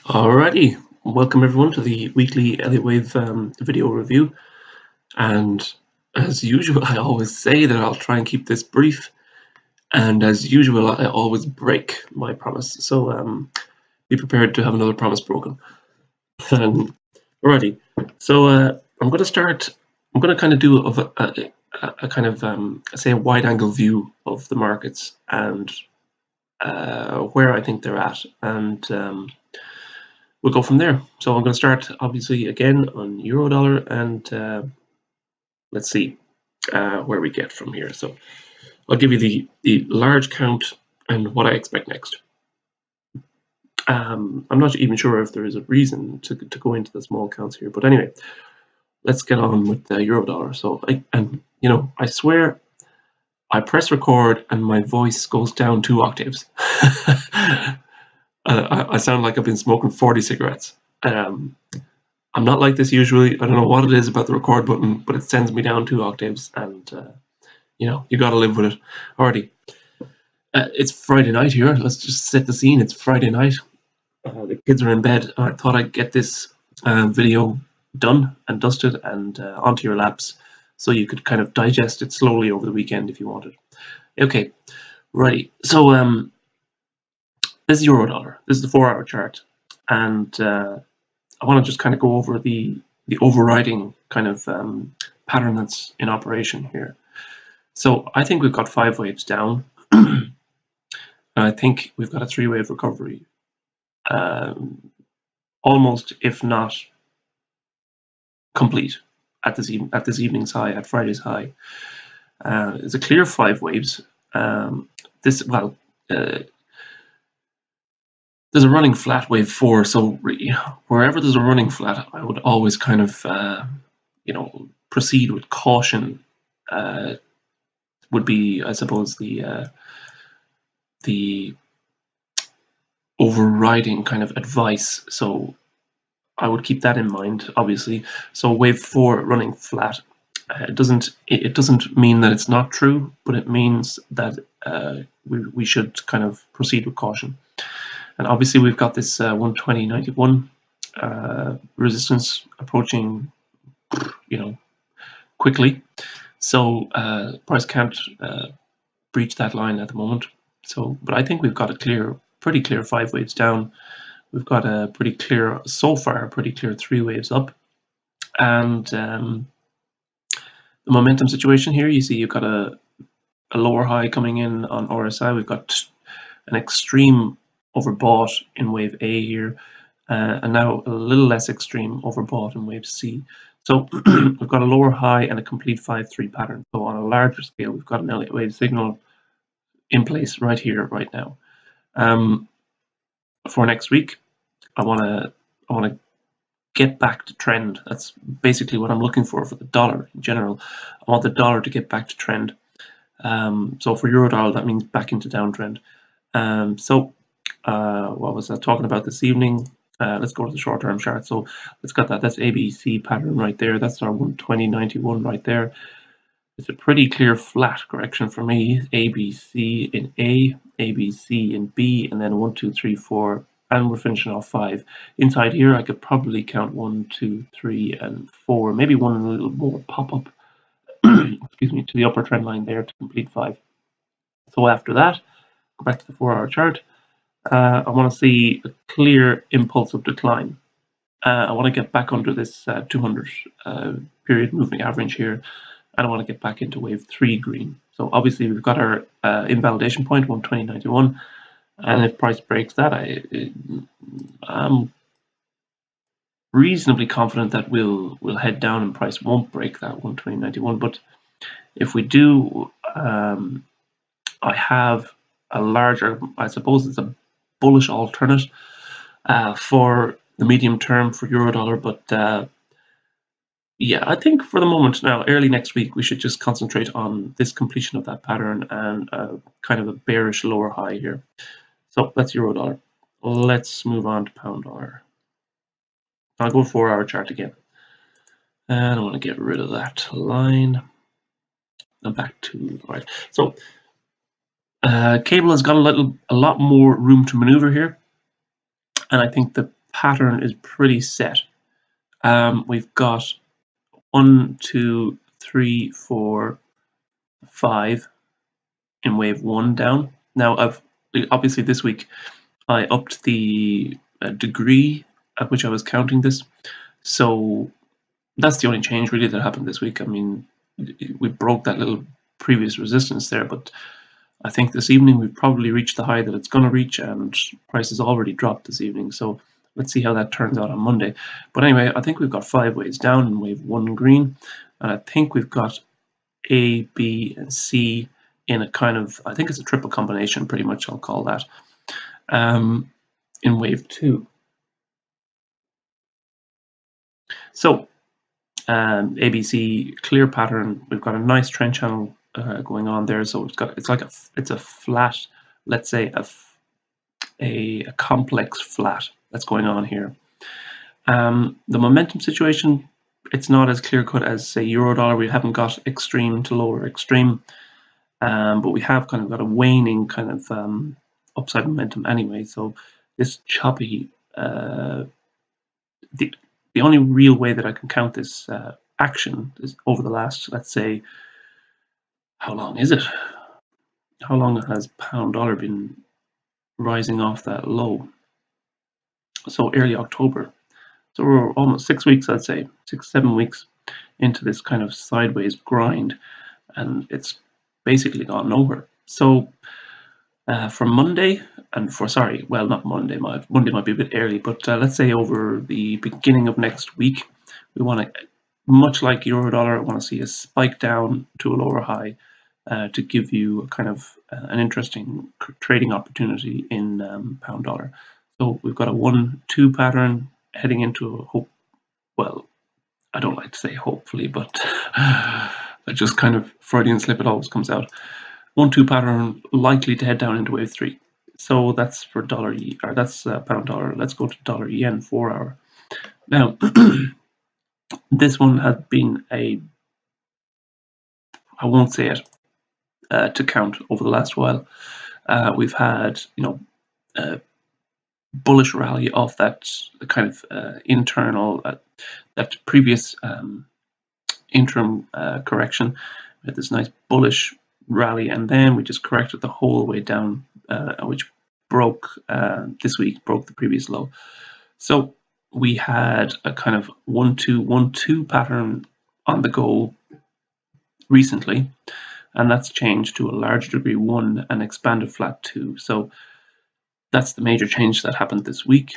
Alrighty, welcome everyone to the weekly Elliott Wave video review. And as usual, I always say that I'll try and keep this brief, and as usual, I always break my promise. So be prepared to have another promise broken. Alrighty, so I'm going to start. I'm going to kind of do a kind of say a wide-angle view of the markets and where I think they're at, and we'll go from there. So I'm going to start obviously again on euro dollar, and let's see where we get from here. So I'll give you the large count and what I expect next. I'm not even sure if there is a reason to go into the small counts here, but anyway, let's get on with the euro dollar. So I swear I press record and my voice goes down 2 octaves. I sound like I've been smoking 40 cigarettes. I'm not like this usually. I don't know what it is about the record button, but it sends me down 2 octaves, and you got to live with it. Alrighty, it's Friday night here. Let's just set the scene. It's Friday night. The kids are in bed. I thought I'd get this video done and dusted and onto your laps, so you could kind of digest it slowly over the weekend if you wanted. Okay, right. So this is euro dollar. This is the 4-hour chart, and I want to just kind of go over the overriding kind of pattern that's in operation here. So I think we've got 5 waves down. And I think we've got a 3-wave recovery, almost, if not complete, at this evening's high, at Friday's high. It's a clear 5 waves. There's a running flat wave 4, so wherever there's a running flat, I would always kind of proceed with caution. Would be, I suppose, the overriding kind of advice. So I would keep that in mind, obviously. So wave 4 running flat, it doesn't mean that it's not true, but it means that we should kind of proceed with caution. And obviously we've got this 120.91 resistance approaching, quickly. So price can't breach that line at the moment. So, but I think we've got a pretty clear 5 waves down. We've got a pretty clear, so far, pretty clear 3 waves up. And the momentum situation here, you see you've got a lower high coming in on RSI. We've got an extreme overbought in wave A here, and now a little less extreme overbought in wave C. So we've got a lower high and a complete 5-3 pattern. So on a larger scale, we've got an Elliott wave signal in place right here, right now. For next week, I want to get back to trend. That's basically what I'm looking for the dollar in general. I want the dollar to get back to trend. So for euro dollar, that means back into downtrend. What was I talking about this evening? Let's go to the short-term chart. So let's got that. That's ABC pattern right there. That's our 120.91 right there. It's a pretty clear flat correction for me. ABC in A, ABC in B, and then 1, 2, 3, 4, and we're finishing off 5. Inside here, I could probably count 1, 2, 3, and 4. Maybe one a little more pop up. Excuse me, to the upper trend line there to complete 5. So after that, go back to the 4-hour chart. I want to see a clear impulse of decline. I want to get back under this 200 period moving average here, and I want to get back into wave 3 green. So obviously we've got our invalidation point 120.91, and if price breaks that, I'm reasonably confident that we'll head down and price won't break that 120.91. But if we do, I have a larger, I suppose it's a bullish alternate for the medium term for euro dollar, but yeah, I think for the moment now, early next week, we should just concentrate on this completion of that pattern and kind of a bearish lower high here. So that's euro dollar. Let's move on to pound dollar. I'll go 4-hour chart again, and I want to get rid of that line. And back to right. So cable has got a lot more room to maneuver here, and I think the pattern is pretty set. We've got 1, 2, 3, 4, 5 in wave 1 down. Now, obviously this week I upped the degree at which I was counting this, so that's the only change really that happened this week. I mean, we broke that little previous resistance there, but I think this evening we've probably reached the high that it's going to reach, and price has already dropped this evening. So let's see how that turns out on Monday. But anyway, I think we've got 5 waves down in wave 1 green, and I think we've got A, B, and C in a kind of, I think it's a triple combination, pretty much I'll call that, in wave 2. So ABC clear pattern. We've got a nice trend channel going on there. So it's a flat, let's say a complex flat that's going on here. The momentum situation, it's not as clear cut as say euro dollar. We haven't got extreme to lower extreme, but we have kind of got a waning kind of upside momentum anyway. So this choppy, the only real way that I can count this action is over the last, let's say, how long is it? How long has pound dollar been rising off that low? So early October. So we're almost 6 weeks, I'd say, 6, 7 weeks into this kind of sideways grind, and it's basically gone nowhere. So for Monday, and for, sorry, well, not Monday, Monday might be a bit early, but let's say over the beginning of next week, we want to, much like euro dollar, I want to see a spike down to a lower high to give you a kind of an interesting trading opportunity in pound dollar. So we've got a 1-2 pattern heading into a hope. Well, I don't like to say hopefully, but I just kind of Freudian slip, it always comes out. 1-2 pattern likely to head down into wave 3. So that's for dollar, or that's pound dollar. Let's go to dollar yen 4 hour. Now, this one has been I won't say it to count over the last while. We've had, bullish rally off that kind of internal, that previous interim correction. We had this nice bullish rally, and then we just corrected the whole way down, which broke this week, broke the previous low. So we had a kind of 1-2 pattern on the go recently, and that's changed to a large degree 1 and expanded flat 2. So that's the major change that happened this week.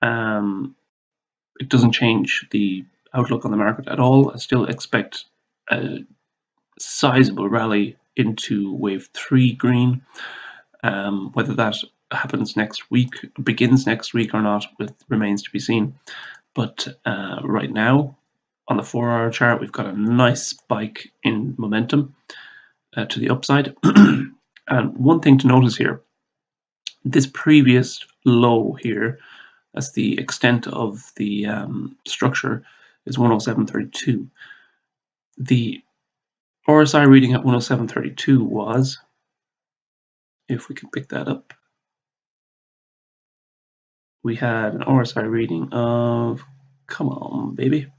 It doesn't change the outlook on the market at all. I still expect a sizable rally into wave 3 green. Whether that happens next week, begins next week or not, remains to be seen. But right now, on the 4 hour chart, we've got a nice spike in momentum to the upside. And one thing to notice here, this previous low here, that's the extent of the structure, is 107.32. The RSI reading at 107.32 was, if we can pick that up, we had an RSI reading of, come on, baby.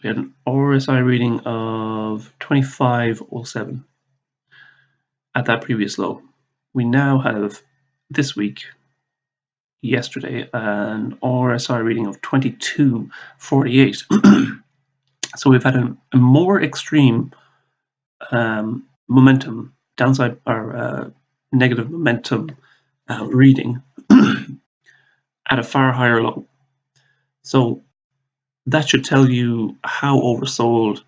We had an RSI reading of 25.07 at that previous low. We now have, this week, yesterday, an RSI reading of 22.48. So we've had a more extreme momentum, downside or negative momentum reading at a far higher low. So that should tell you how oversold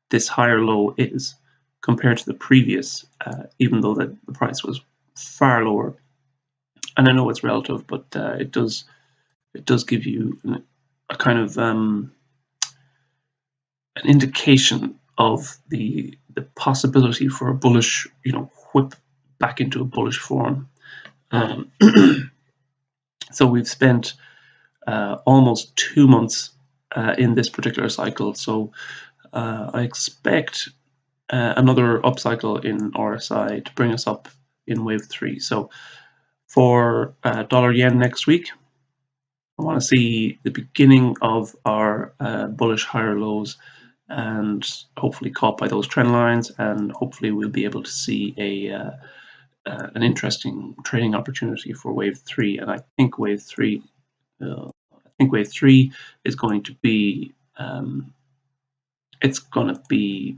this higher low is compared to the previous, even though the price was far lower. And I know it's relative, but it does give you a kind of an indication of the possibility for a bullish, whip back into a bullish form. So we've spent almost 2 months in this particular cycle. So I expect another upcycle in RSI to bring us up in wave 3. So for dollar yen next week, I want to see the beginning of our bullish higher lows, and hopefully caught by those trend lines, and hopefully we'll be able to see an interesting trading opportunity for wave 3. And I think wave 3 is going to be it's going to be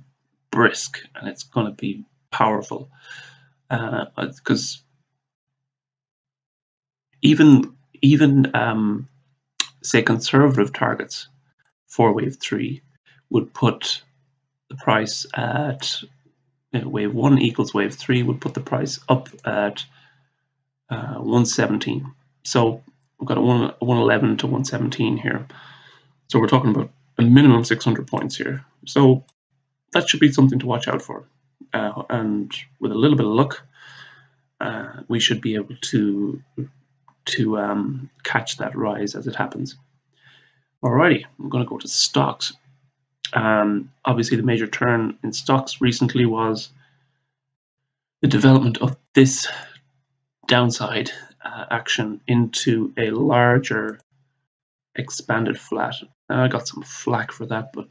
brisk, and it's going to be powerful, because even say conservative targets for wave 3 would put the price at wave 1 equals wave 3 would put the price up at 117. So we've got a 111 to 117 here. So we're talking about a minimum 600 points here. So that should be something to watch out for. And with a little bit of luck, we should be able to catch that rise as it happens. Alrighty, I'm going to go to stocks. Obviously, the major turn in stocks recently was the development of this downside action into a larger expanded flat. I got some flack for that, but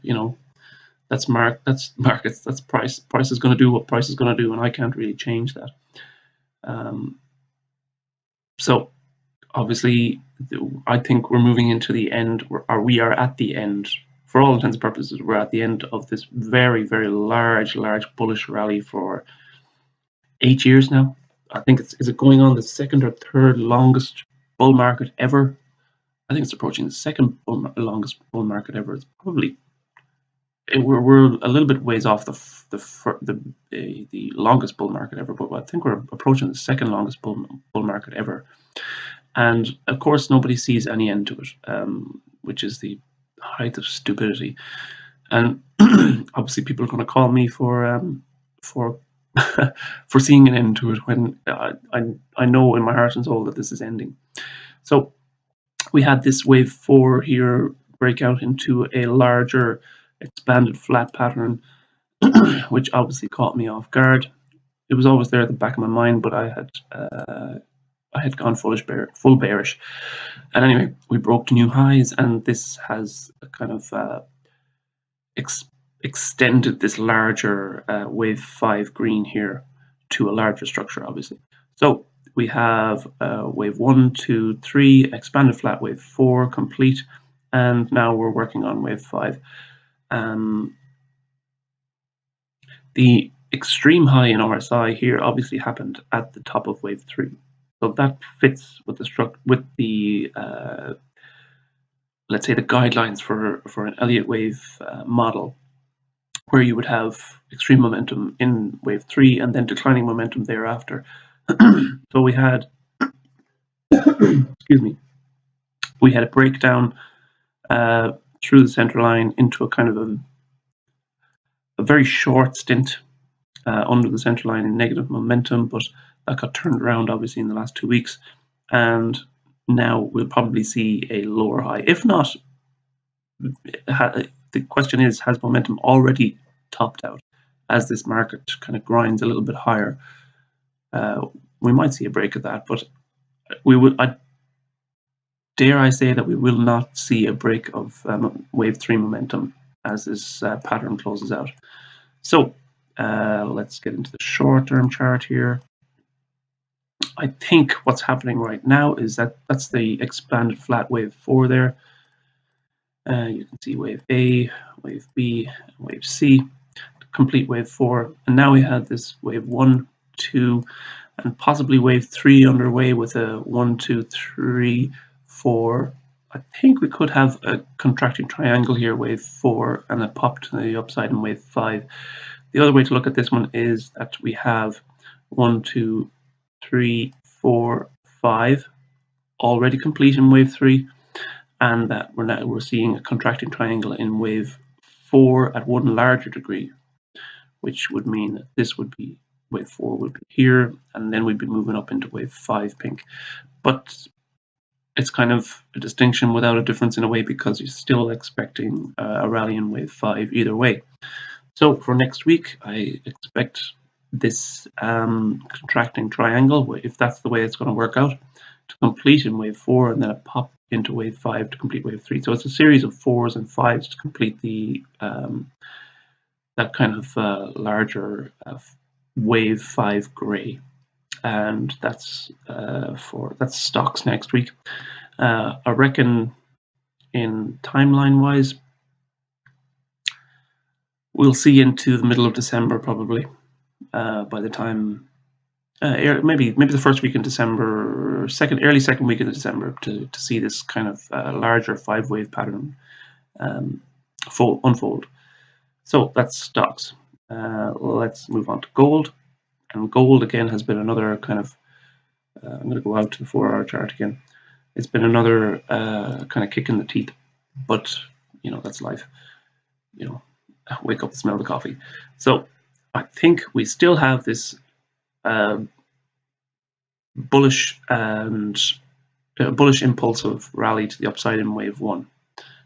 you know, that's markets, that's price. Price is going to do what price is going to do, and I can't really change that. So obviously, I think we're moving into the end, or we are at the end. For all intents and purposes, we're at the end of this very, very large bullish rally for 8 years now. I think is it going on the second or third longest bull market ever? I think it's approaching the second longest bull market ever. It's probably we're a little bit ways off the longest bull market ever, but I think we're approaching the second longest bull market ever. And of course, nobody sees any end to it, which is the height of stupidity. And obviously, people are going to call me for for seeing an end to it when I know in my heart and soul that this is ending. So we had this wave 4 here break out into a larger expanded flat pattern, which obviously caught me off guard. It was always there at the back of my mind, but I had gone full bearish. And anyway, we broke new highs, and this has kind of extended this larger wave 5 green here to a larger structure, obviously. So we have wave 1, 2, 3, expanded flat, wave 4 complete, and now we're working on wave 5. The extreme high in RSI here obviously happened at the top of wave 3. So that fits with the let's say the guidelines for an Elliott wave model, where you would have extreme momentum in wave 3 and then declining momentum thereafter. So we had, excuse me, we had a breakdown through the center line into a kind of a very short stint under the center line in negative momentum, but that got turned around obviously in the last 2 weeks, and now we'll probably see a lower high. If not, the question is, has momentum already topped out as this market kind of grinds a little bit higher? We might see a break of that, but dare I say that we will not see a break of wave 3 momentum as this pattern closes out. So let's get into the short-term chart here. I think what's happening right now is that's the expanded flat wave 4 there. You can see wave A, wave B, and wave C, complete wave 4. And now we have this wave 1, 2, and possibly wave 3 underway with a 1, 2, 3, 4. I think we could have a contracting triangle here, wave 4, and a pop to the upside in wave 5. The other way to look at this one is that we have 1, 2, 3, 4, 5 already complete in wave 3, and that we're seeing a contracting triangle in wave 4 at one larger degree, which would mean that this would be wave 4 would be here, and then we'd be moving up into wave 5 pink. But it's kind of a distinction without a difference in a way, because you're still expecting a rally in wave 5 either way. So for next week, I expect this contracting triangle, if that's the way it's going to work out, to complete in wave 4, and then a pop into wave 5 to complete wave 3. So it's a series of 4s and 5s to complete the that kind of larger wave 5 gray, and that's stocks next week. I reckon in timeline wise, we'll see into the middle of December probably. By the time maybe the first week in December, early second week of December, to see this kind of larger 5-wave pattern unfold. So that's stocks. Let's move on to gold. And gold again has been another kind of, I'm going to go out to the 4-hour chart again. It's been another kind of kick in the teeth, but that's life. Wake up and smell the coffee. So I think we still have this bullish impulsive rally to the upside in wave 1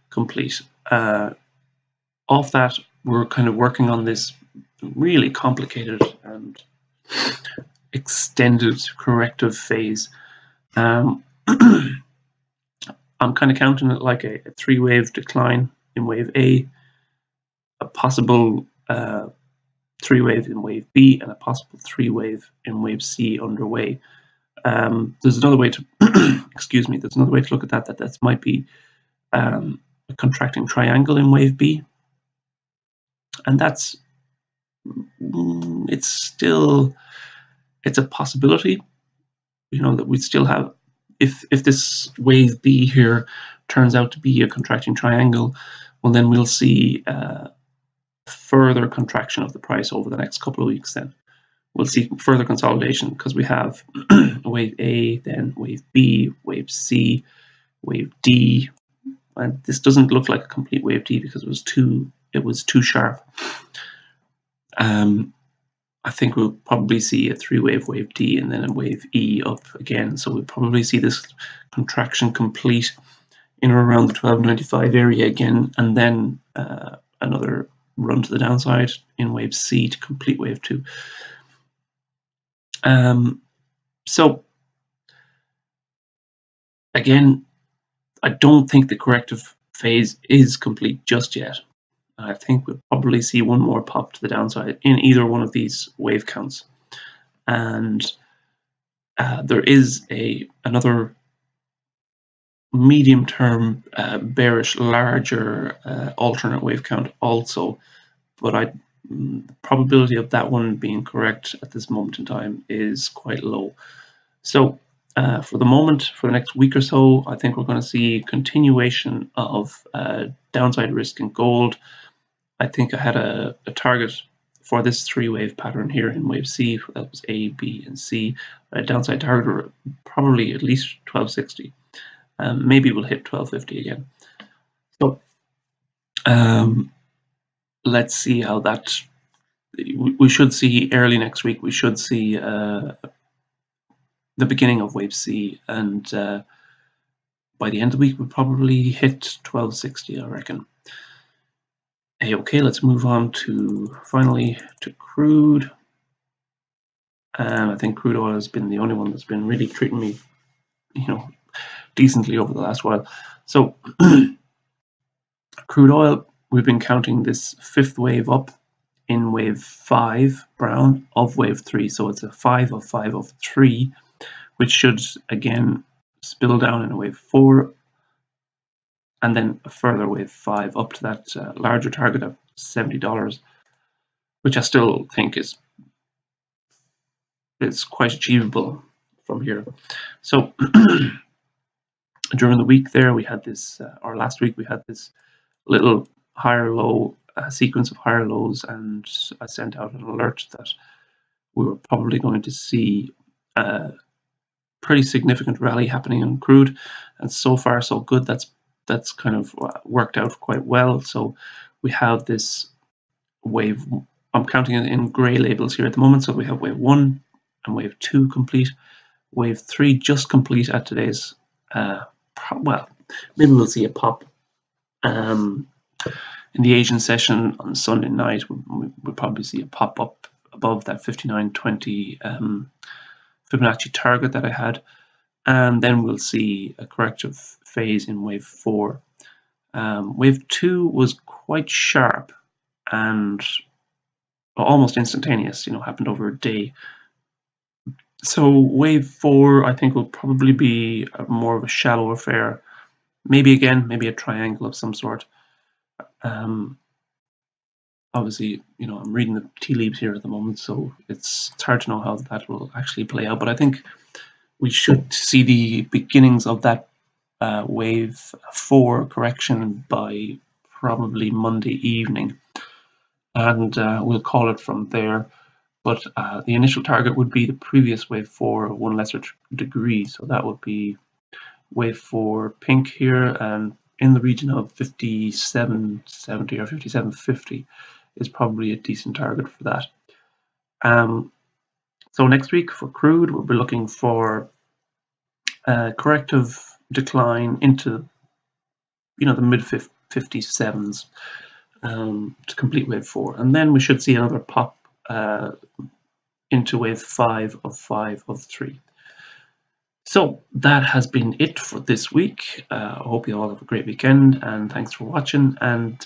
complete. Off that, we're kind of working on this really complicated and extended corrective phase. I'm kind of counting it like a 3-wave decline in wave A, a possible 3-wave in wave B, and a possible 3-wave in wave C underway. There's another way to there's another way to look at that might be a contracting triangle in wave B, and that's it's a possibility, that we still have, if this wave B here turns out to be a contracting triangle, well, then we'll see further contraction of the price over the next couple of weeks. Then we'll see further consolidation, because we have wave A, then wave B, wave C, wave D, and this doesn't look like a complete wave D because it was too sharp. I think we'll probably see a 3-wave D, and then a wave E up again. So we'll probably see this contraction complete in or around the 1295 area again, and then another run to the downside in wave C to complete wave 2. So again, I don't think the corrective phase is complete just yet. I think we'll probably see one more pop to the downside in either one of these wave counts, and there is another medium-term bearish larger alternate wave count also, but the probability of that one being correct at this moment in time is quite low. So for the moment, for the next week or so, I think we're going to see continuation of downside risk in gold. I think I had a target for this 3-wave pattern here in wave C. That was A, B, and C. A downside target probably at least 1260. Maybe we'll hit 1250 again. So let's see how that. We should see early next week. We should see the beginning of wave C, and by the end of the week we'll probably hit 1260, I reckon. Okay, let's move on finally to crude. And I think crude oil has been the only one that's been really treating me, decently over the last while. So crude oil, we've been counting this 5th wave up in wave 5 brown of wave 3. So it's a 5 of 5 of 3, which should again spill down in a wave 4. And then a further wave 5 up to that larger target of $70, which I still think is quite achievable from here. So during the week there, we had this, or last week we had this little higher low sequence of higher lows, and I sent out an alert that we were probably going to see a pretty significant rally happening in crude, and so far so good. That's kind of worked out quite well. So we have this wave, I'm counting it in gray labels here at the moment. So we have wave 1 and wave 2 complete, wave 3 just complete at today's, well, maybe we'll see a pop in the Asian session on Sunday night. We'll probably see a pop up above that 59.20 Fibonacci target that I had, and then we'll see a corrective phase in wave 4. Wave 2 was quite sharp and almost instantaneous, happened over a day. So wave 4, I think, will probably be more of a shallow affair. Maybe a triangle of some sort. Obviously, I'm reading the tea leaves here at the moment, so it's hard to know how that will actually play out. But I think we should see the beginnings of that wave 4 correction by probably Monday evening, and we'll call it from there. But the initial target would be the previous wave 4, 1 lesser degree, so that would be wave 4 pink here, and in the region of 57.70 or 57.50 is probably a decent target for that. So next week for crude, we'll be looking for a corrective decline into the mid 57s to complete wave 4, and then we should see another pop into wave 5 of 3. So that has been it for this week. I hope you all have a great weekend, and thanks for watching. And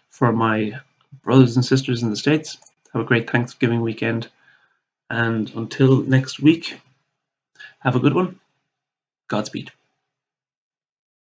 for my brothers and sisters in the States, have a great Thanksgiving weekend. And until next week, have a good one. Godspeed.